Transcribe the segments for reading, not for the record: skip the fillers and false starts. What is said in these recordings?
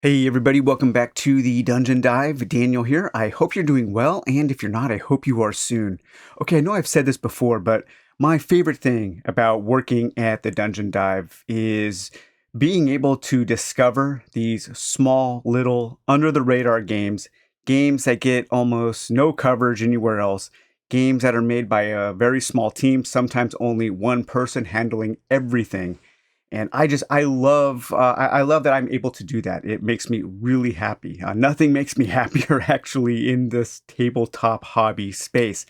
Hey everybody, welcome back to the Dungeon Dive. Daniel here. I hope you're doing well, and if you're not, I hope you are soon. Okay, I know I've said this before, but my favorite thing about working at the Dungeon Dive is being able to discover these small, little, under the radar games, games that get almost no coverage anywhere else, games that are made by a very small team, sometimes only one person handling everything. And I love that I'm able to do that. It makes me really happy. Nothing makes me happier actually in this tabletop hobby space.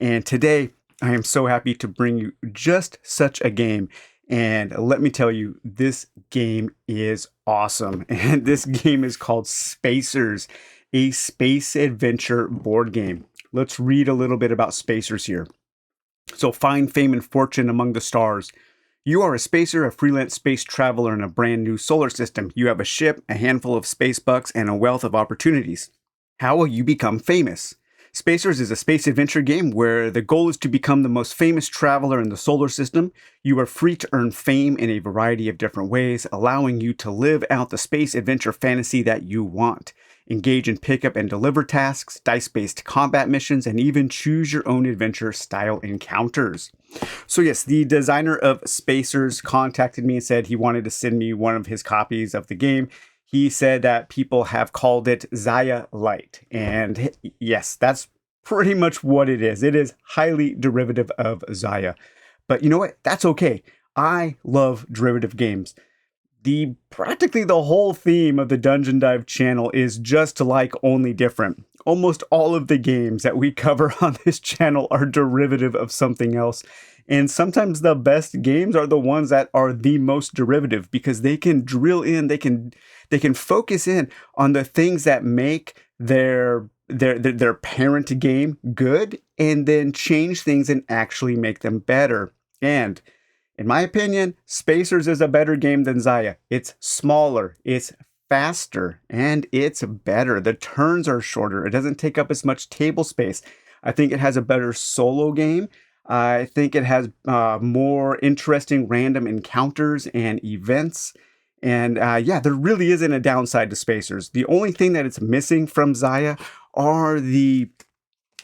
And today I am so happy to bring you just such a game. And let me tell you, this game is awesome. And this game is called Spacers, a space adventure board game. Let's read a little bit about Spacers here. So find fame and fortune among the stars. You are a spacer, a freelance space traveler in a brand new solar system. You have a ship, a handful of space bucks, and a wealth of opportunities. How will you become famous? Spacers is a space adventure game where the goal is to become the most famous traveler in the solar system. You are free to earn fame in a variety of different ways, allowing you to live out the space adventure fantasy that you want. Engage in pickup and deliver tasks, dice-based combat missions, and even choose your own adventure style encounters. So yes, the designer of Spacers contacted me and said he wanted to send me one of his copies of the game. He said that people have called it Zaya Light. And yes, that's pretty much what it is. It is highly derivative of Zaya. But you know what? That's okay. I love derivative games. Practically the whole theme of the Dungeon Dive channel is just like, only different. Almost all of the games that we cover on this channel are derivative of something else. And sometimes the best games are the ones that are the most derivative because they can drill in, they can focus in on the things that make their parent game good and then change things and actually make them better. And in my opinion, Spacers is a better game than Zaya. It's smaller, it's faster, and it's better. The turns are shorter. It doesn't take up as much table space. I think it has a better solo game. I think it has more interesting random encounters and events. And yeah, there really isn't a downside to Spacers. The only thing that it's missing from Zaya are the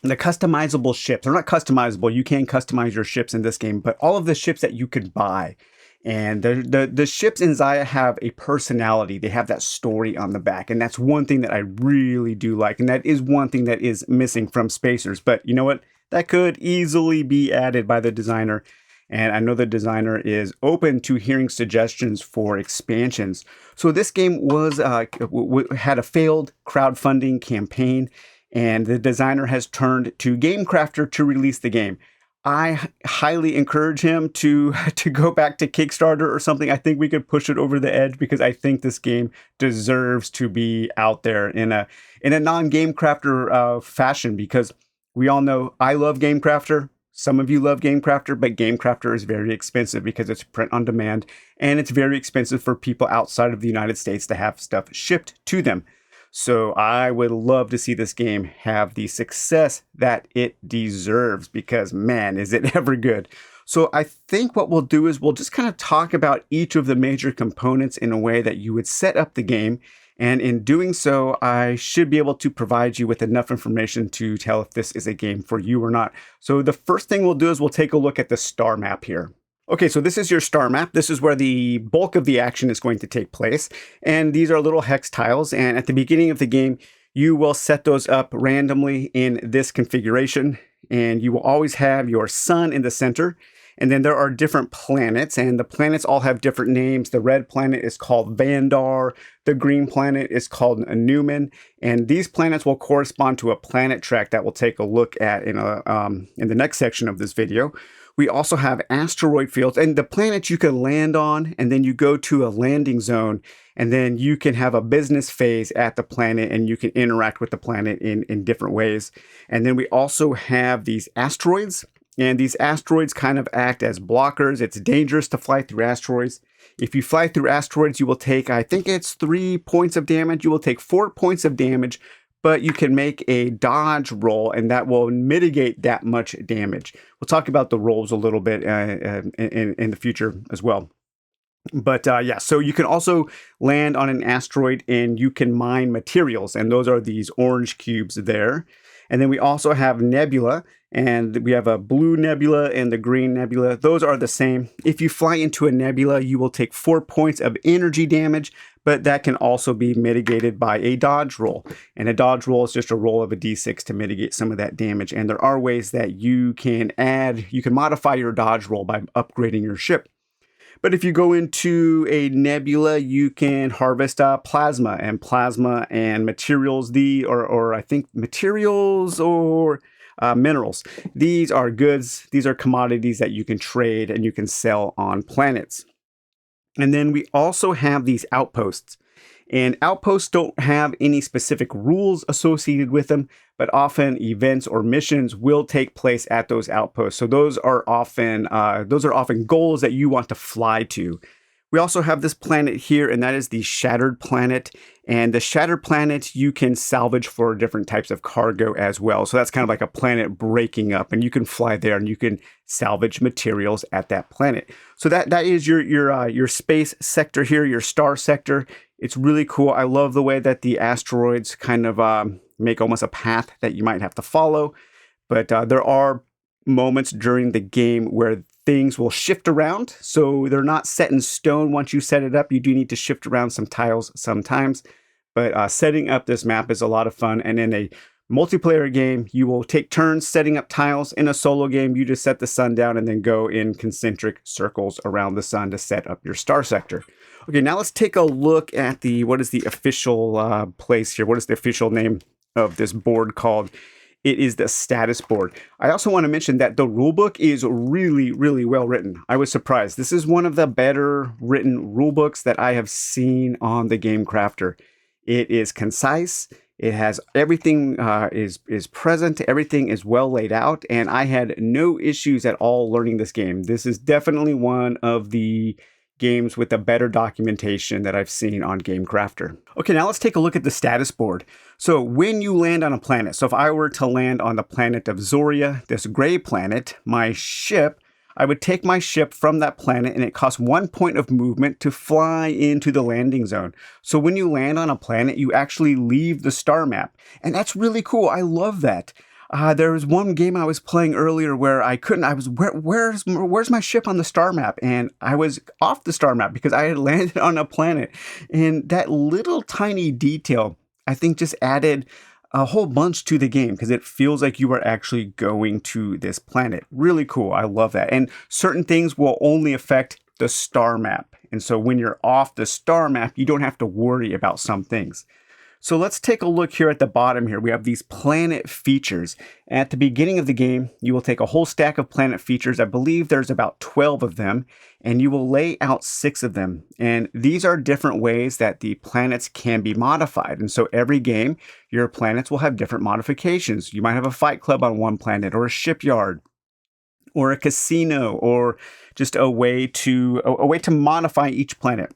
customizable ships. They're not customizable. You can customize your ships in this game, but all of the ships that you could buy. And the ships in Zaya have a personality. They have that story on the back. And that's one thing that I really do like. And that is one thing that is missing from Spacers. But you know what? That could easily be added by the designer. And I know the designer is open to hearing suggestions for expansions. So this game was had a failed crowdfunding campaign, and the designer has turned to Gamecrafter to release the game. I highly encourage him to go back to Kickstarter or something. I think we could push it over the edge because I think this game deserves to be out there in a non-Gamecrafter fashion, because we all know I love Gamecrafter. Some of you love Gamecrafter, but Gamecrafter is very expensive because it's print on demand, and it's very expensive for people outside of the United States to have stuff shipped to them. So I would love to see this game have the success that it deserves, because man, is it ever good. So I think what we'll do is we'll just kind of talk about each of the major components in a way that you would set up the game. And in doing so, I should be able to provide you with enough information to tell if this is a game for you or not. So the first thing we'll do is we'll take a look at the star map here. Okay, so this is your star map. This is where the bulk of the action is going to take place. And these are little hex tiles. And at the beginning of the game, you will set those up randomly in this configuration. And you will always have your sun in the center. And then there are different planets, and the planets all have different names. The red planet is called Vandar. The green planet is called Newman. And these planets will correspond to a planet track that we'll take a look at in the next section of this video. We also have asteroid fields, and the planets you can land on, and then you go to a landing zone, and then you can have a business phase at the planet, and you can interact with the planet in different ways. And then we also have these asteroids. And these asteroids kind of act as blockers. It's dangerous to fly through asteroids. If you fly through asteroids, you will take, I think it's 3 points of damage. You will take 4 points of damage, but you can make a dodge roll, and that will mitigate that much damage. We'll talk about the rolls a little bit in the future as well. But yeah, so you can also land on an asteroid and you can mine materials, and those are these orange cubes there. And then we also have nebula, and we have a blue nebula and the green nebula. Those are the same. If you fly into a nebula, you will take 4 points of energy damage, but that can also be mitigated by a dodge roll. And a dodge roll is just a roll of a d6 to mitigate some of that damage. And there are ways that you can modify your dodge roll by upgrading your ship. But if you go into a nebula, you can harvest plasma and materials. Or I think materials or minerals. These are goods. These are commodities that you can trade and you can sell on planets. And then we also have these outposts. And outposts don't have any specific rules associated with them, but often events or missions will take place at those outposts. So those are often goals that you want to fly to. We also have this planet here, and that is the Shattered Planet. And the Shattered Planet you can salvage for different types of cargo as well. So that's kind of like a planet breaking up, and you can fly there and you can salvage materials at that planet. So that is your space sector here, your star sector. It's really cool. I love the way that the asteroids kind of make almost a path that you might have to follow. But there are moments during the game where things will shift around. So they're not set in stone once you set it up. You do need to shift around some tiles sometimes. But setting up this map is a lot of fun. And in a multiplayer game, you will take turns setting up tiles. In a solo game, you just set the sun down and then go in concentric circles around the sun to set up your star sector. Okay, now let's take a look at what is the official place here? What is the official name of this board called? It is the status board. I also want to mention that the rulebook is really, really well written. I was surprised. This is one of the better written rulebooks that I have seen on the Gamecrafter. It is concise. It has everything is present. Everything is well laid out, and I had no issues at all learning this game. This is definitely one of the games with a better documentation that I've seen on Gamecrafter. Okay, now let's take a look at the status board. So when you land on a planet, so if I were to land on the planet of Zoria, this gray planet, I would take my ship from that planet, and it costs 1 point of movement to fly into the landing zone. So when you land on a planet, you actually leave the star map. And that's really cool. I love that. There was one game I was playing earlier where where's my ship on the star map? And I was off the star map because I had landed on a planet. And that little tiny detail, I think, just added a whole bunch to the game because it feels like you are actually going to this planet. Really cool. I love that. And certain things will only affect the star map. And so when you're off the star map, you don't have to worry about some things. So let's take a look here at the bottom here. We have these planet features. At the beginning of the game, you will take a whole stack of planet features. I believe there's about 12 of them, and you will lay out 6 of them. And these are different ways that the planets can be modified. And so every game, your planets will have different modifications. You might have a fight club on one planet, or a shipyard, or a casino, or just a way to modify each planet.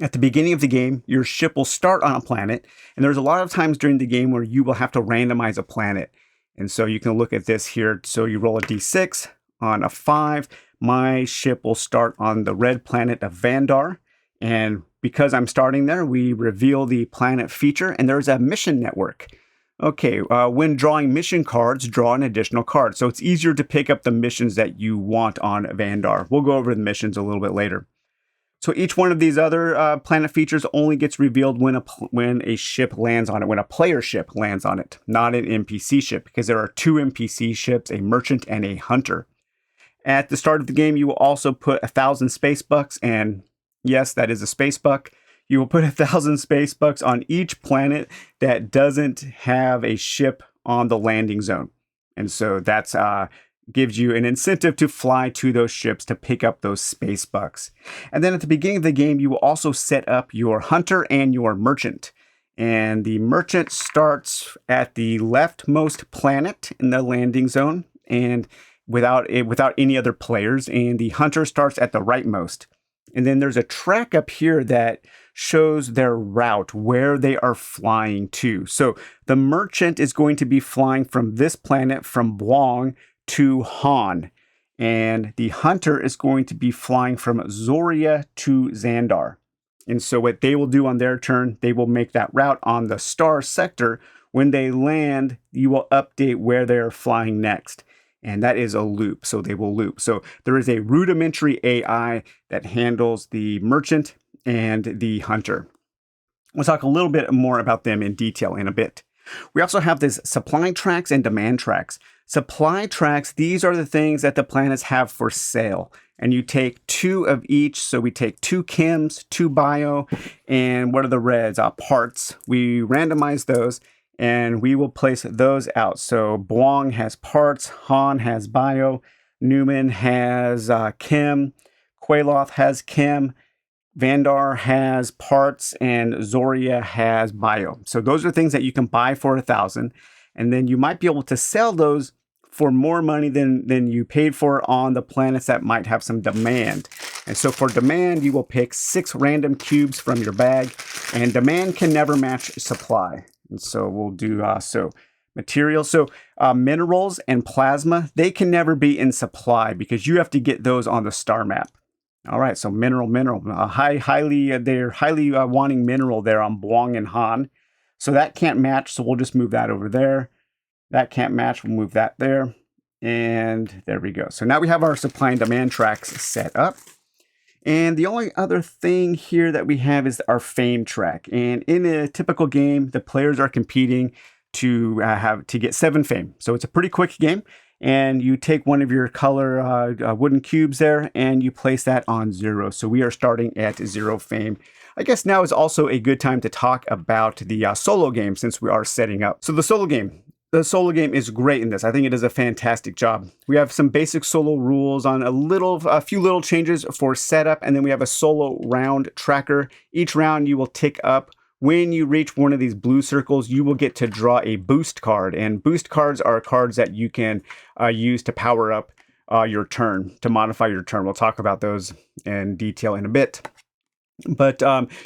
At the beginning of the game, your ship will start on a planet, and there's a lot of times during the game where you will have to randomize a planet. And so you can look at this here. So you roll a d6 on a 5. My ship will start on the red planet of Vandar. And because I'm starting there, we reveal the planet feature, and there's a mission network. Okay, when drawing mission cards, draw an additional card. So it's easier to pick up the missions that you want on Vandar. We'll go over the missions a little bit later. So each one of these other planet features only gets revealed when a ship lands on it, when a player ship lands on it, not an NPC ship, because there are 2 NPC ships, a merchant and a hunter. At the start of the game, you will also put 1,000 space bucks, and yes, that is a space buck. You will put 1,000 space bucks on each planet that doesn't have a ship on the landing zone. And so that's gives you an incentive to fly to those ships to pick up those space bucks. And then at the beginning of the game, you will also set up your hunter and your merchant. And the merchant starts at the leftmost planet in the landing zone and without any other players. And the hunter starts at the rightmost. And then there's a track up here that shows their route, where they are flying to. So the merchant is going to be flying from this planet, from Bwong to Han. And the hunter is going to be flying from Zoria to Xandar. And so what they will do on their turn, they will make that route on the star sector. When they land, you will update where they're flying next. And that is a loop, so they will loop. So there is a rudimentary AI that handles the merchant and the hunter. We'll talk a little bit more about them in detail in a bit. We also have this supply tracks and demand tracks. Supply tracks, these are the things that the planets have for sale. And you take 2 of each. So we take 2 chems, 2 bio, and what are the reds? Parts. We randomize those and we will place those out. So Buang has parts, Han has bio, Newman has chem, Qualoth has chem, Vandar has parts, and Zoria has bio. So those are things that you can buy for 1,000, and then you might be able to sell those for more money than you paid for on the planets that might have some demand. And so for demand, you will pick 6 random cubes from your bag, and demand can never match supply. And so we'll do materials. So minerals and plasma, they can never be in supply because you have to get those on the star map. All right, so mineral. They're highly wanting mineral there on Buang and Han. So that can't match, so we'll just move that over there. That can't match, we'll move that there. And there we go. So now we have our supply and demand tracks set up. And the only other thing here that we have is our fame track. And in a typical game, the players are competing to get 7 fame. So it's a pretty quick game. And you take one of your color wooden cubes there and you place that on 0. So we are starting at 0 fame. I guess now is also a good time to talk about the solo game since we are setting up. So the solo game is great in this. I think it does a fantastic job. We have some basic solo rules on a few little changes for setup, and then we have a solo round tracker. Each round you will tick up. When you reach one of these blue circles, you will get to draw a boost card. And boost cards are cards that you can use to power up your turn, to modify your turn. We'll talk about those in detail in a bit. But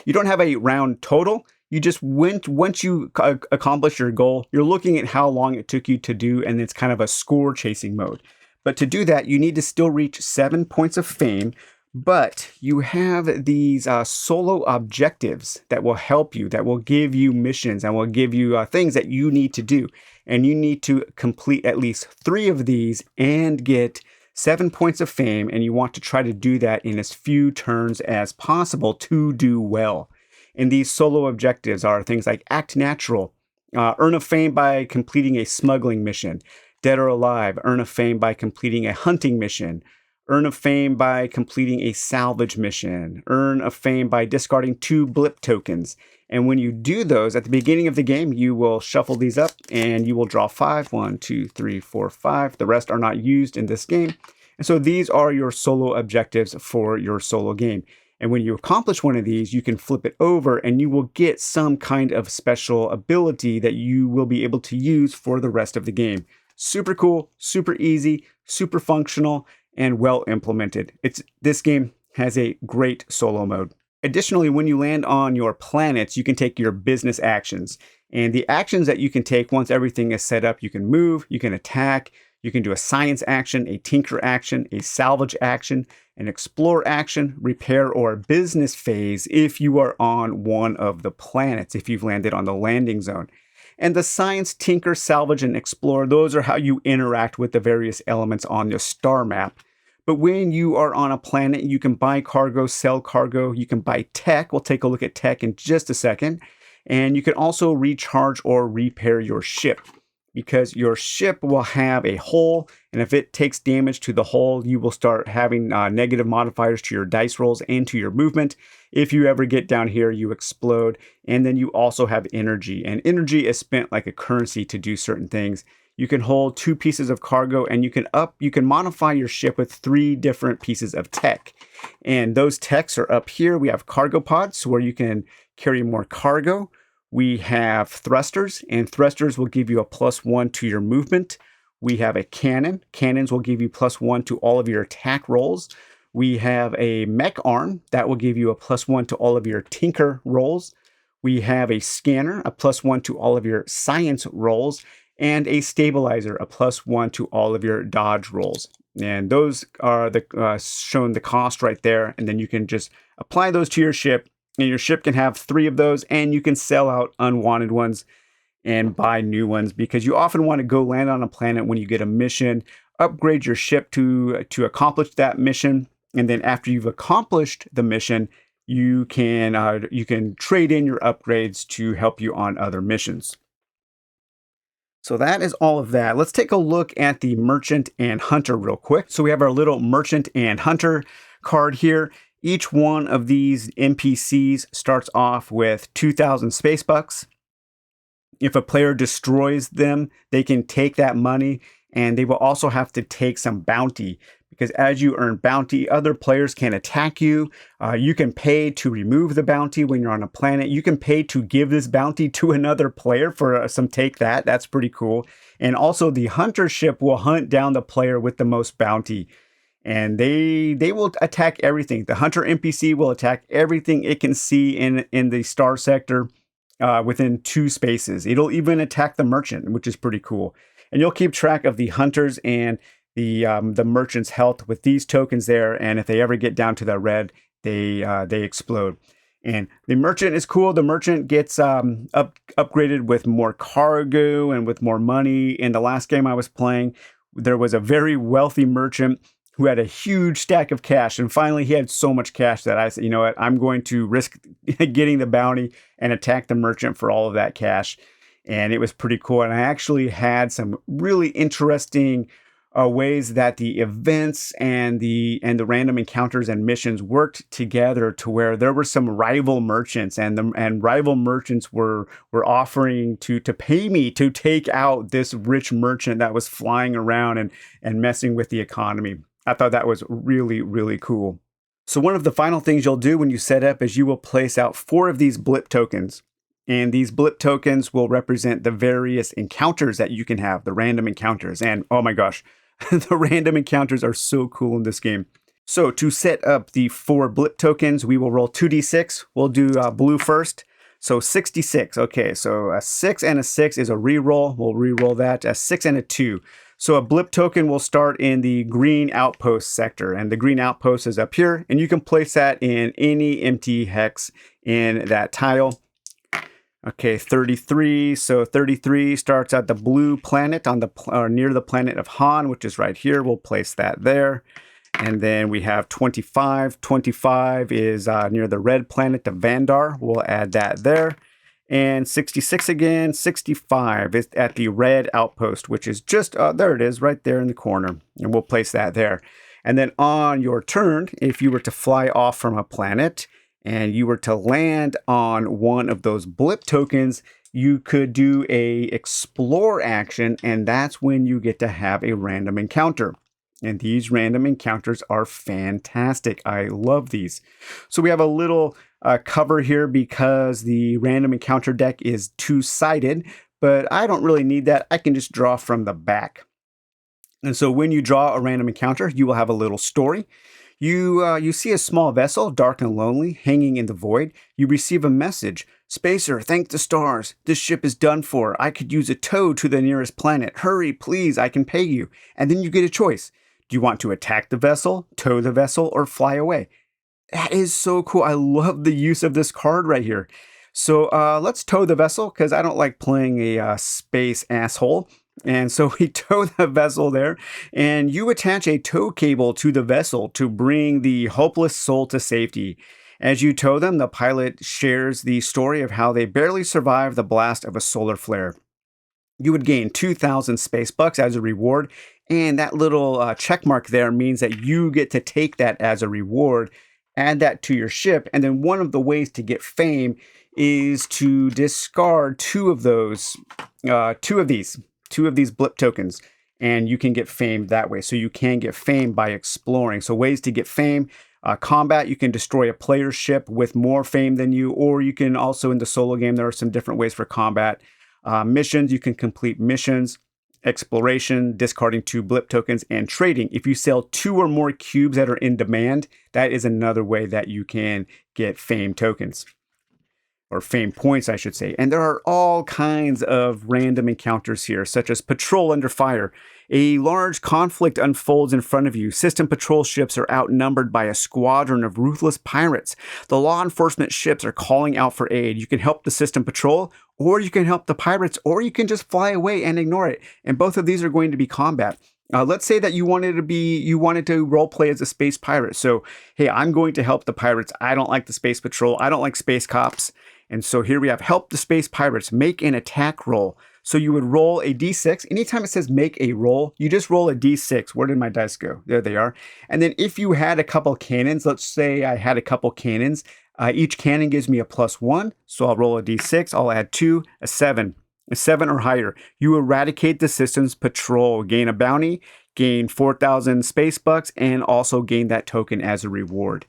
you don't have a round total. You just once you accomplish your goal, you're looking at how long it took you to do, and it's kind of a score chasing mode. But to do that, you need to still reach 7 points of fame. But you have these solo objectives that will help you, that will give you missions, and will give you things that you need to do. And you need to complete at least 3 of these and get 7 points of fame. And you want to try to do that in as few turns as possible to do well. And these solo objectives are things like act natural, earn a fame by completing a smuggling mission, dead or alive, earn a fame by completing a hunting mission, earn a fame by completing a salvage mission, earn a fame by discarding 2 blip tokens. And when you do those at the beginning of the game, you will shuffle these up and you will draw 5. 1, 2, 3, 4, 5. The rest are not used in this game. And so these are your solo objectives for your solo game. And when you accomplish one of these, you can flip it over and you will get some kind of special ability that you will be able to use for the rest of the game. Super cool, super easy, super functional, and well implemented. This game has a great solo mode. Additionally, when you land on your planets, you can take your business actions. And the actions that you can take once everything is set up, you can move, you can attack, you can do a science action, a tinker action, a salvage action, an explore action, repair, or business phase if you are on one of the planets, if you've landed on the landing zone. And the science, tinker, salvage, and explore, those are how you interact with the various elements on your star map. But when you are on a planet, you can buy cargo, sell cargo, you can buy tech. We'll take a look at tech in just a second. And you can also recharge or repair your ship, because your ship will have a hull, and if it takes damage to the hull, you will start having negative modifiers to your dice rolls and to your movement. If you ever get down here, you explode, and then you also have energy, and energy is spent like a currency to do certain things. You can hold 2 pieces of cargo, and you can modify your ship with 3 different pieces of tech. And those techs are up here. We have cargo pods where you can carry more cargo. We have thrusters, and thrusters will give you a +1 to your movement. We have a cannon. Cannons will give you +1 to all of your attack rolls. We have a mech arm that will give you a +1 to all of your tinker rolls. We have a scanner, a +1 to all of your science rolls. and a stabilizer, a +1 to all of your dodge rolls. And those are the shown the cost right there. And then you can just apply those to your ship, and your ship can have 3 of those, and you can sell out unwanted ones and buy new ones, because you often want to go land on a planet when you get a mission, upgrade your ship to accomplish that mission, and then after you've accomplished the mission, you can trade in your upgrades to help you on other missions. So that is all of that. Let's take a look at the merchant and hunter real quick. So we have our little merchant and hunter card here. Each one of these NPCs starts off with 2,000 space bucks. If a player destroys them, they can take that money, and they will also have to take some bounty, because as you earn bounty, other players can attack you. You can pay to remove the bounty when you're on a planet. You can pay to give this bounty to another player for some take that. That's pretty cool. And also the hunter ship will hunt down the player with the most bounty. And they will attack everything. The hunter NPC will attack everything it can see in the star sector within 2 spaces. It'll even attack the merchant, which is pretty cool. And you'll keep track of the hunters and the merchant's health with these tokens there. And if they ever get down to the red, they explode. And the merchant is cool. The merchant gets upgraded with more cargo and with more money. In the last game I was playing, there was a very wealthy merchant who had a huge stack of cash. And finally, he had so much cash that I said, you know what, I'm going to risk getting the bounty and attack the merchant for all of that cash. And it was pretty cool. And I actually had some really interesting ways that the events and the random encounters and missions worked together, to where there were some rival merchants, and rival merchants were offering to pay me to take out this rich merchant that was flying around and messing with the economy. I thought that was really, really cool. So one of the final things you'll do when you set up is you will place out 4 of these blip tokens. And these blip tokens will represent the various encounters that you can have, the random encounters. And oh my gosh, the random encounters are so cool in this game. So to set up the 4 blip tokens, we will roll 2d6. We'll do blue first. So 66. Okay, so a 6 and a 6 is a reroll. We'll reroll that. A 6 and a 2. So a blip token will start in the green outpost sector, and the green outpost is up here, and you can place that in any empty hex in that tile. Okay, 33. So 33 starts at the blue planet near the planet of Han, which is right here. We'll place that there. And then we have 25. 25 is near the red planet of Vandar. We'll add that there. And 66 again, 65 is at the red outpost, which is just, there it is, right there in the corner. And we'll place that there. And then on your turn, if you were to fly off from a planet and you were to land on one of those blip tokens, you could do a explore action, and that's when you get to have a random encounter. And these random encounters are fantastic. I love these. So we have a little cover here because the random encounter deck is 2-sided, but I don't really need that. I can just draw from the back. And so when you draw a random encounter, you will have a little story. You see a small vessel, dark and lonely, hanging in the void. You receive a message. Spacer, thank the stars. This ship is done for. I could use a tow to the nearest planet. Hurry, please, I can pay you. And then you get a choice. Do you want to attack the vessel, tow the vessel, or fly away? That is so cool. I love the use of this card right here. So let's tow the vessel, because I don't like playing a space asshole. And so we tow the vessel there, and you attach a tow cable to the vessel to bring the hopeless soul to safety. As you tow them, the pilot shares the story of how they barely survived the blast of a solar flare. You would gain 2,000 space bucks as a reward, and that little check mark there means that you get to take that as a reward, add that to your ship, and then one of the ways to get fame is to discard 2 of these blip tokens, and you can get fame that way. So you can get fame by exploring. So ways to get fame: combat, you can destroy a player's ship with more fame than you, or you can also, in the solo game, there are some different ways for combat. Missions, you can complete missions. Exploration, discarding 2 blip tokens, and trading. If you sell 2 or more cubes that are in demand, that is another way that you can get fame tokens. or fame points, I should say. And there are all kinds of random encounters here, such as patrol under fire. A large conflict unfolds in front of you. System patrol ships are outnumbered by a squadron of ruthless pirates. The law enforcement ships are calling out for aid. You can help the system patrol, or you can help the pirates, or you can just fly away and ignore it. And both of these are going to be combat. Let's say that you wanted to role play as a space pirate. So, hey, I'm going to help the pirates. I don't like the space patrol. I don't like space cops. And so here we have help the space pirates, make an attack roll. So you would roll a d6. Anytime it says make a roll, you just roll a d6. Where did my dice go? There they are. And then if you had a couple cannons, let's say I had a couple cannons, each cannon gives me a +1. So I'll roll a d6. I'll add 2, a 7. A 7 or higher. You eradicate the system's patrol, gain a bounty, gain 4,000 space bucks, and also gain that token as a reward.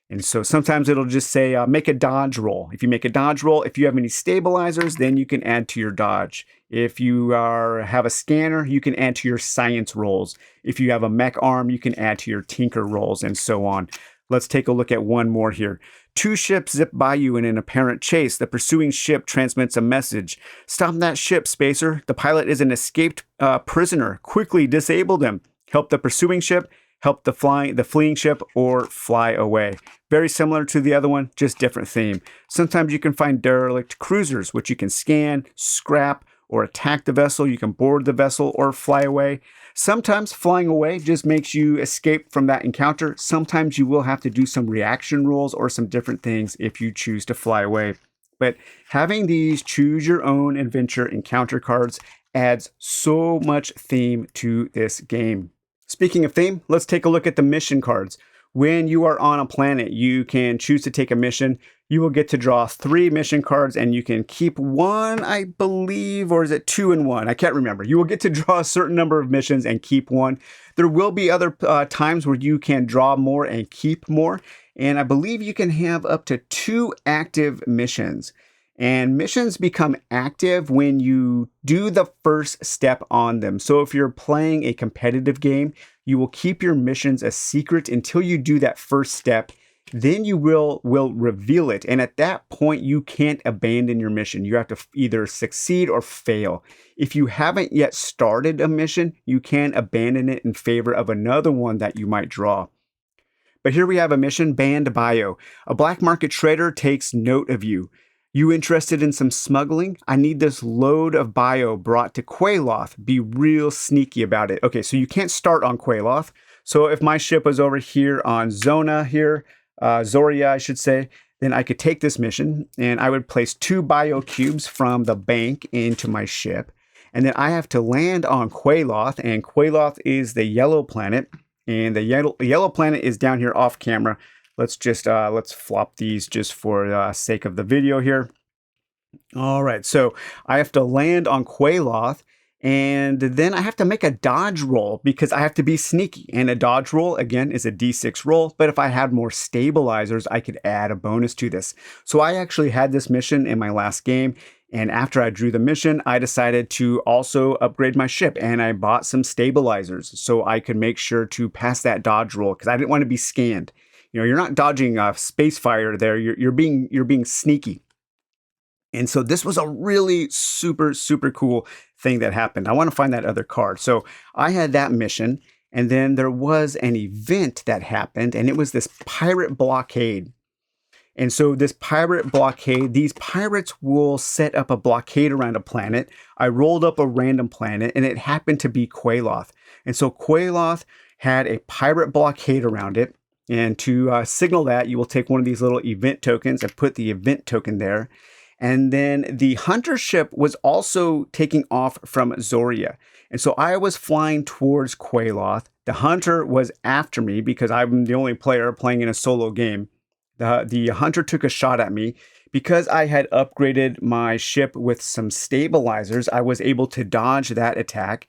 And so sometimes it'll just say, make a dodge roll. If you make a dodge roll, if you have any stabilizers, then you can add to your dodge. If you have a scanner, you can add to your science rolls. If you have a mech arm, you can add to your tinker rolls, and so on. Let's take a look at one more here. 2 ships zip by you in an apparent chase. The pursuing ship transmits a message. Stop that ship, Spacer. The pilot is an escaped prisoner. Quickly disable them. Help the pursuing ship, help the fleeing ship, or fly away. Very similar to the other one, just different theme. Sometimes you can find derelict cruisers, which you can scan, scrap, or attack the vessel. You can board the vessel or fly away. Sometimes flying away just makes you escape from that encounter. Sometimes you will have to do some reaction rolls or some different things if you choose to fly away. But having these choose your own adventure encounter cards adds so much theme to this game. Speaking of theme, let's take a look at the mission cards. When you are on a planet, you can choose to take a mission. You will get to draw 3 mission cards, and you can keep 1, I believe, or is it 2 and 1? I can't remember. You will get to draw a certain number of missions and keep 1. There will be other times where you can draw more and keep more, and I believe you can have up to 2 active missions. And missions become active when you do the first step on them. So if you're playing a competitive game, you will keep your missions a secret until you do that first step. Then you will reveal it. And at that point, you can't abandon your mission. You have to either succeed or fail. If you haven't yet started a mission, you can abandon it in favor of another one that you might draw. But here we have a mission, Banned Bio. A black market trader takes note of you. You interested in some smuggling? I need this load of bio brought to Qualoth. Be real sneaky about it. Okay, so you can't start on Qualoth. So if my ship was over here on Zoria, I should say, then I could take this mission and I would place 2 bio cubes from the bank into my ship. And then I have to land on Qualoth, and Qualoth is the yellow planet. And the yellow planet is down here off camera. Let's just let's flop these just for the sake of the video here. All right, so I have to land on Qualoth, and then I have to make a dodge roll because I have to be sneaky. And a dodge roll, again, is a d6 roll, but if I had more stabilizers, I could add a bonus to this. So I actually had this mission in my last game, and after I drew the mission, I decided to also upgrade my ship, and I bought some stabilizers so I could make sure to pass that dodge roll because I didn't want to be scanned. You know, you're not dodging a space fire there. You're being sneaky. And so this was a really super cool thing that happened. I want to find that other card. So I had that mission, and then there was an event that happened, and it was this pirate blockade. And so this pirate blockade, these pirates will set up a blockade around a planet. I rolled up a random planet, and it happened to be Qualoth. And so Qualoth had a pirate blockade around it. And to signal that, you will take one of these little event tokens and put the event token there. And then the hunter ship was also taking off from Zoria. And so I was flying towards Qualoth. The hunter was after me because I'm the only player playing in a solo game. The hunter took a shot at me. Because I had upgraded my ship with some stabilizers, I was able to dodge that attack.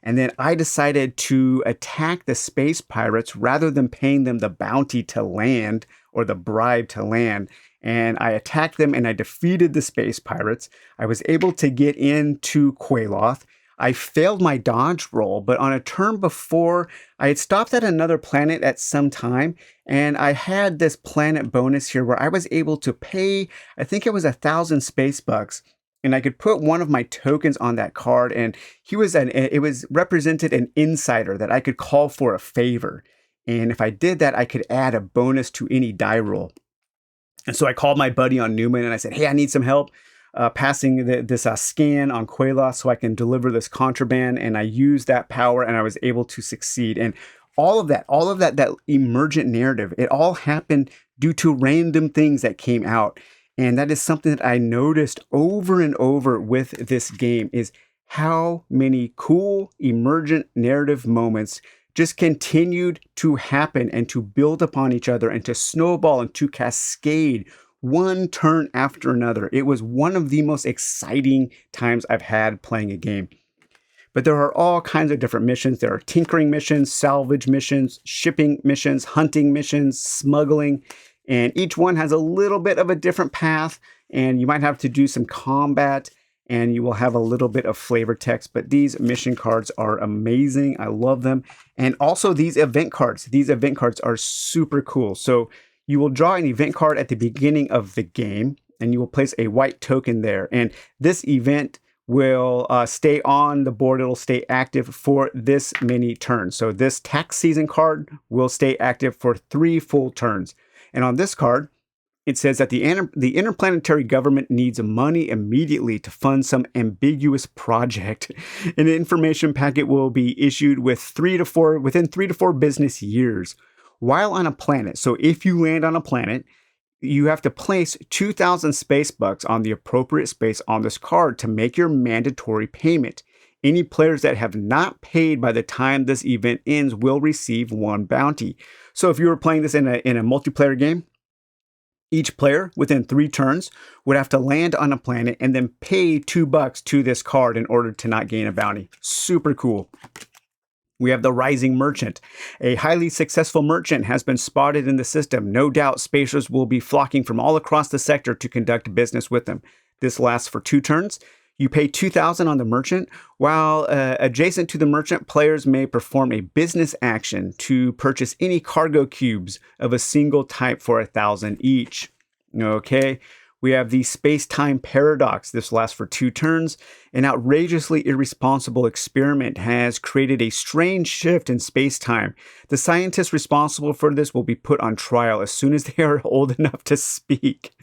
And then I decided to attack the space pirates rather than paying them the bounty to land or the bribe to land. And I attacked them and I defeated the space pirates. I was able to get into Qualoth. I failed my dodge roll, but on a turn before, I had stopped at another planet at some time, and I had this planet bonus here where I was able to pay, I think it was 1,000 space bucks, and I could put one of my tokens on that card, and it was represented an insider that I could call for a favor. And if I did that, I could add a bonus to any die roll. And so I called my buddy on Newman and I said, hey, I need some help passing this scan on Quayla so I can deliver this contraband. And I used that power and I was able to succeed. And all of that emergent narrative, it all happened due to random things that came out. And that is something that I noticed over and over with this game is how many cool emergent narrative moments just continued to happen and to build upon each other and to snowball and to cascade one turn after another. It was one of the most exciting times I've had playing a game. But there are all kinds of different missions. There are tinkering missions, salvage missions, shipping missions, hunting missions, smuggling, and each one has a little bit of a different path, and you might have to do some combat, and you will have a little bit of flavor text, but these mission cards are amazing. I love them. And also these event cards. These event cards are super cool. So you will draw an event card at the beginning of the game, and you will place a white token there. And this event will stay on the board. It'll stay active for this many turns. So this tax season card will stay active for 3 full turns. And on this card, it says that the interplanetary government needs money immediately to fund some ambiguous project. An information packet will be issued within 3 to 4 business years while on a planet. So if you land on a planet, you have to place 2,000 space bucks on the appropriate space on this card to make your mandatory payment. Any players that have not paid by the time this event ends will receive 1 bounty. So if you were playing this in a multiplayer game, each player within 3 turns would have to land on a planet and then pay $2 to this card in order to not gain a bounty. Super cool. We have the Rising Merchant. A highly successful merchant has been spotted in the system. No doubt spacers will be flocking from all across the sector to conduct business with them. This lasts for 2 turns. You pay 2,000 on the merchant. While adjacent to the merchant, players may perform a business action to purchase any cargo cubes of a single type for 1,000 each. Okay. We have the space-time paradox. This lasts for 2 turns. An outrageously irresponsible experiment has created a strange shift in space-time. The scientists responsible for this will be put on trial as soon as they are old enough to speak.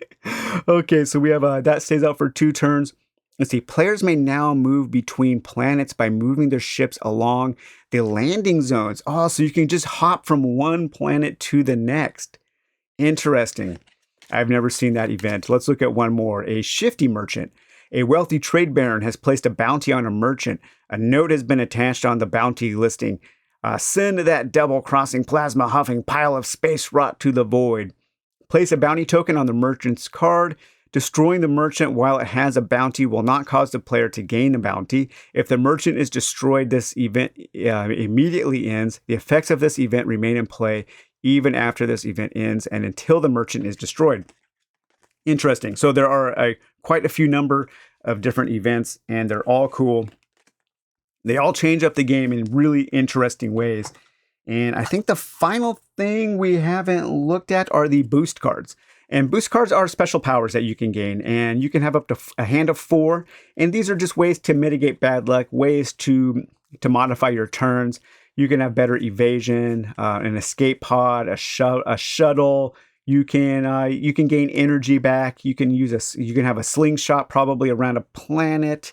Okay, so we have that stays out for 2 turns. Let's see, players may now move between planets by moving their ships along the landing zones. Oh, so you can just hop from one planet to the next. Interesting. I've never seen that event. Let's look at one more. A shifty merchant. A wealthy trade baron has placed a bounty on a merchant. A note has been attached on the bounty listing. Send that double-crossing, plasma-huffing pile of space rot to the void. Place a bounty token on the merchant's card. Destroying the merchant while it has a bounty will not cause the player to gain a bounty. If the merchant is destroyed, this event immediately ends. The effects of this event remain in play even after this event ends and until the merchant is destroyed. Interesting. So there are quite a few number of different events, and they're all cool. They all change up the game in really interesting ways. And I think the final thing we haven't looked at are the boost cards. And boost cards are special powers that you can gain, and you can have up to a hand of 4. And these are just ways to mitigate bad luck, ways to modify your turns. You can have better evasion, an escape pod, a shuttle. You can gain energy back. You can have a slingshot probably around a planet,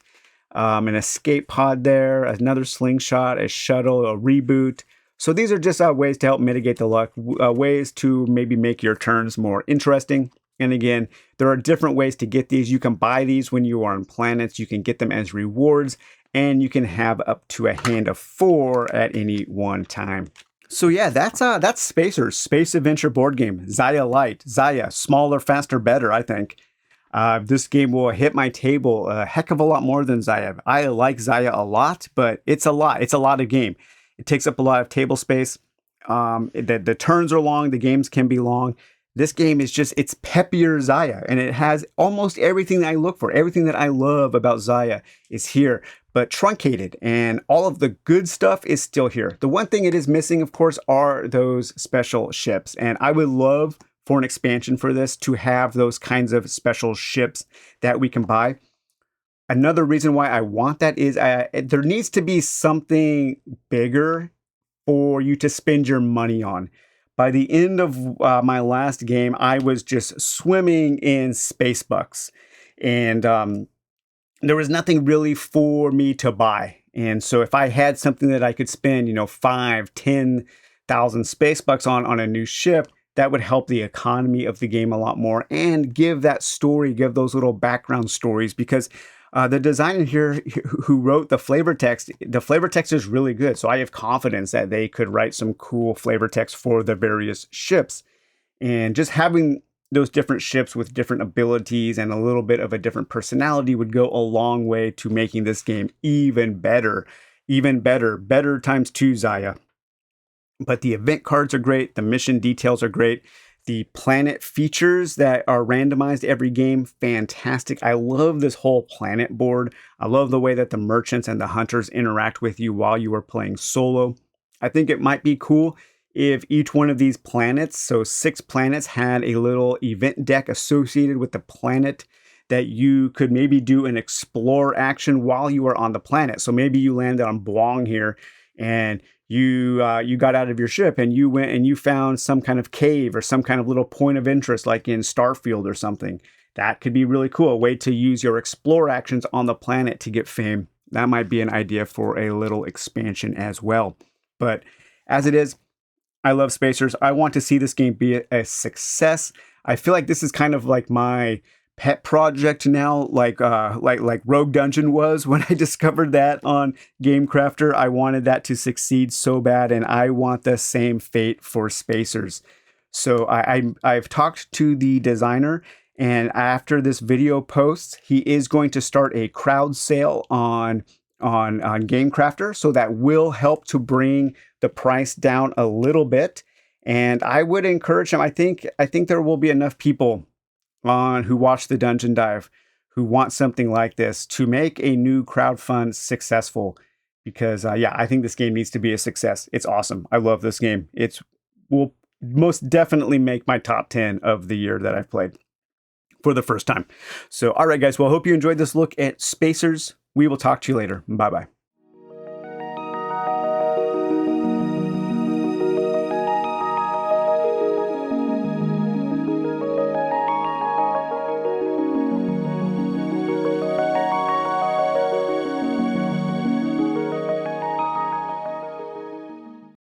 an escape pod there, another slingshot, a shuttle, a reboot. So these are just ways to help mitigate the luck, ways to maybe make your turns more interesting. And again, there are different ways to get these. You can buy these when you are on planets. You can get them as rewards, and you can have up to a hand of 4 at any one time. So yeah, that's Spacers, Space Adventure board game. Zaya Light, Zaya, smaller, faster, better, I think. This game will hit my table a heck of a lot more than Zaya. I like Zaya a lot, but it's a lot. It's a lot of game. It takes up a lot of table space. The turns are long. The games can be long. This game is just, it's peppier Zaya, and it has almost everything that I look for. Everything that I love about Zaya is here, but truncated, and all of the good stuff is still here. The one thing it is missing, of course, are those special ships, and I would love for an expansion for this to have those kinds of special ships that we can buy. Another reason why I want that is there needs to be something bigger for you to spend your money on. By the end of my last game, I was just swimming in space bucks, and there was nothing really for me to buy. And so if I had something that I could spend, 5, 10,000 space bucks on a new ship, that would help the economy of the game a lot more and give that story, give those little background stories, because the designer here who wrote the flavor text is really good. So I have confidence that they could write some cool flavor text for the various ships. And just having those different ships with different abilities and a little bit of a different personality would go a long way to making this game even better. Better times two, Zaya. But the event cards are great. The mission details are great. The planet features that are randomized every game, fantastic. I love this whole planet board. I love the way that the merchants and the hunters interact with you while you are playing solo. I think it might be cool if each one of these planets, so 6 planets, had a little event deck associated with the planet that you could maybe do an explore action while you are on the planet. So maybe you landed on Bwong here, and you got out of your ship and you went and you found some kind of cave or some kind of little point of interest, like in Starfield or something. That could be really cool. A way to use your explore actions on the planet to get fame. That might be an idea for a little expansion as well. But as it is, I love Spacers. I want to see this game be a success. I feel like this is kind of like my pet project now, like Rogue Dungeon was when I discovered that on Gamecrafter. I wanted that to succeed so bad, and I want the same fate for Spacers. So I've talked to the designer, and after this video posts, he is going to start a crowd sale on Gamecrafter, so that will help to bring the price down a little bit. And I would encourage him. I think there will be enough people who watch the Dungeon Dive who want something like this to make a new crowdfund successful, because I think this game needs to be a success. It's awesome. I love this game. It will most definitely make my top 10 of the year that I've played for the first time. So all right, guys, well, I hope you enjoyed this look at Spacers. We will talk to you later. Bye bye.